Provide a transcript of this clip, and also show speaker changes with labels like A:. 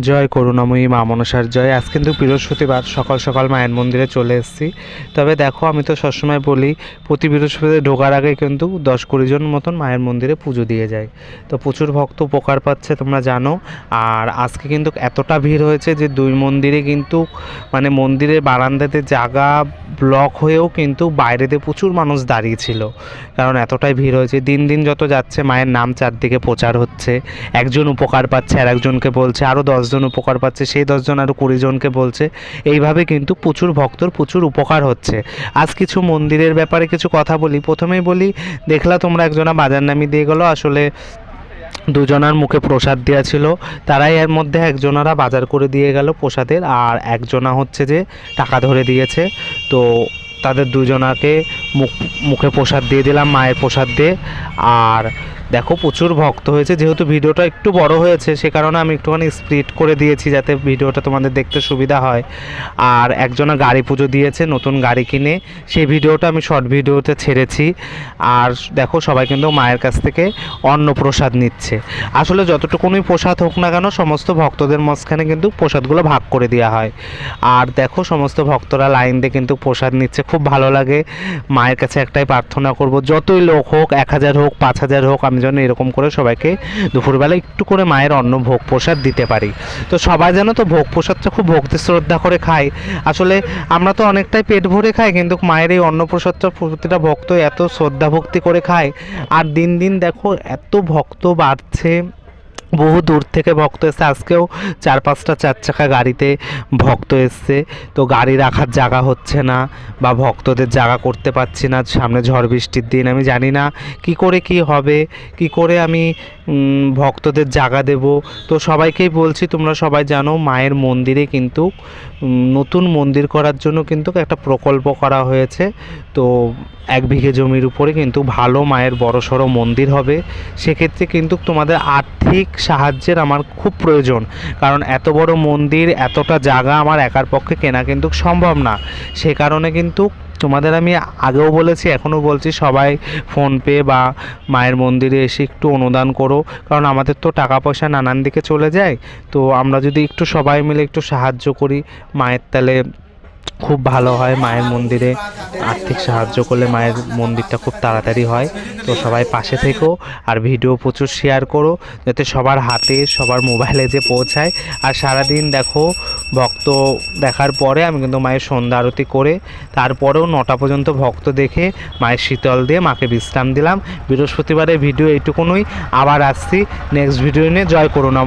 A: জয় করুণাময়ী মা মনসার জয়। আজ কিন্তু বৃহস্পতিবার সকাল সকাল মায়ের মন্দিরে চলে এসেছি। তবে দেখো, আমি তো সবসময় বলি প্রতি বৃহস্পতিবার ঢোকার আগে কিন্তু 10-20 জন মতন মায়ের মন্দিরে পুজো দিয়ে যায়। তো প্রচুর ভক্ত উপকার পাচ্ছে, তোমরা জানো। আর আজকে কিন্তু এতটা ভিড় হয়েছে যে দুই মন্দিরে কিন্তু মানে মন্দিরের বারান্দাতে জায়গা ব্লক হয়েও কিন্তু বাইরেতে প্রচুর মানুষ দাঁড়িয়ে ছিল, কারণ এতটাই ভিড় হয়েছে। দিন দিন যত যাচ্ছে মায়ের নাম চারদিকে প্রচার হচ্ছে। একজন উপকার পাচ্ছে আর একজনকে বলছে, আরও 10 জন উপকার পাচ্ছে, সেই 10 জন আরও 20 জনকে বলছে। এইভাবে কিন্তু প্রচুর ভক্তর প্রচুর উপকার হচ্ছে। আজ কিছু মন্দিরের ব্যাপারে কিছু কথা বলি। প্রথমেই বলি, দেখলা তোমরা একজনা বাজার নামিয়ে দিয়ে গেলো। আসলে দুজনার মুখে প্রসাদ দেওয়া ছিল, তারাই এর মধ্যে একজনারা বাজার করে দিয়ে গেল প্রসাদের, আর একজনা হচ্ছে যে টাকা ধরে দিয়েছে। তো তাদের দুজনাকে মুখে প্রসাদ দিয়ে দিলাম, মায়ের প্রসাদ দিয়ে। আর দেখো, প্রচুর ভক্ত হয়েছে। যেহেতু ভিডিওটা একটু বড় হয়েছে, সে কারণে আমি একটুখানি স্প্লিট করে দিয়েছি যাতে ভিডিওটা তোমাদের দেখতে সুবিধা হয়। আর একজনা গাড়ি পুজো দিয়েছে, নতুন গাড়ি কিনে, সেই ভিডিওটা আমি শর্ট ভিডিওতে ছেড়েছি। আর দেখো, সবাই কিন্তু মায়ের কাছ থেকে অন্ন প্রসাদ নিচ্ছে। আসলে যতটুকুনই প্রসাদ হোক না কেন, সমস্ত ভক্তদের মাঝখানে কিন্তু প্রসাদগুলো ভাগ করে দেওয়া হয়। আর দেখো, সমস্ত ভক্তরা লাইন দিয়ে কিন্তু প্রসাদ নিচ্ছে, খুব ভালো লাগে। মায়ের কাছে একটাই প্রার্থনা করব, যতই লোক হোক, 1000 হোক, 5000 হোক, আমি যেন এরকম করে সবাইকে দুপুরবেলা একটু করে মায়ের অন্ন ভোগ প্রসাদ দিতে পারি। তো সবাই যেন তো ভোগ প্রসাদটা খুব ভক্তি শ্রদ্ধা করে খায়। আসলে আমরা তো অনেকটাই পেট ভরে খাই, কিন্তু মায়ের এই অন্ন প্রসাদটা প্রতিটা ভক্ত এত শ্রদ্ধা ভক্তি করে খায়। আর দিন দিন দেখো এত ভক্ত বাড়ছে, বহু দূর থেকে ভক্ত এসছে। আজকেও 4-5টা 4 চাকা গাড়িতে ভক্ত এসছে। তো গাড়ি রাখার জায়গা হচ্ছে না, বা ভক্তদের জায়গা করতে পারছি না। সামনে ঝড় বৃষ্টির দিন, আমি জানি না কি করে কি হবে, কি করে আমি ভক্তদের জায়গা দেব। তো সবাইকেই বলছি, তোমরা সবাই জানো মায়ের মন্দিরে কিন্তু নতুন মন্দির করার জন্য কিন্তু একটা প্রকল্প করা হয়েছে। তো 1 বিঘে জমির উপরে কিন্তু ভালো মায়ের বড়সড় মন্দির হবে। সেক্ষেত্রে কিন্তু তোমাদের আর্থিক সাহায্যের আমার খুব প্রয়োজন, কারণ এত বড় মন্দির, এতটা জায়গা আমার একার পক্ষে কেনা কিন্তু সম্ভব না। সে কারণে কিন্তু তোমাদের আমি আগেও বলেছি, এখনও বলছি, সবাই ফোনপে বা মায়ের মন্দিরে এসে একটু অনুদান করো, কারণ আমাদের তো টাকা পয়সা নানান দিকে চলে যায়। তো আমরা যদি একটু সবাই মিলে একটু সাহায্য করি মায়ের, তাহলে খুব ভালো হয়। মায়ের মন্দিরে আর্থিক সাহায্য করলে মায়ের মন্দিরটা খুব তাড়াতাড়ি হয়। তো সবাই পাশে থেকো, আর ভিডিও প্রচুর শেয়ার করো, যাতে সবার হাতে, সবার মোবাইলে যে পৌঁছায়। আর সারাদিন দেখো, ভক্ত দেখার পরে আমি কিন্তু মায়ের সন্ধ্যা আরতি করে তারপরেও 9টা পর্যন্ত ভক্ত দেখে মায়ের শীতল দিয়ে মাকে বিশ্রাম দিলাম। বৃহস্পতিবারের ভিডিও এইটুকুনই। আবার আসছি নেক্সট ভিডিও নিয়ে। জয় করুণা।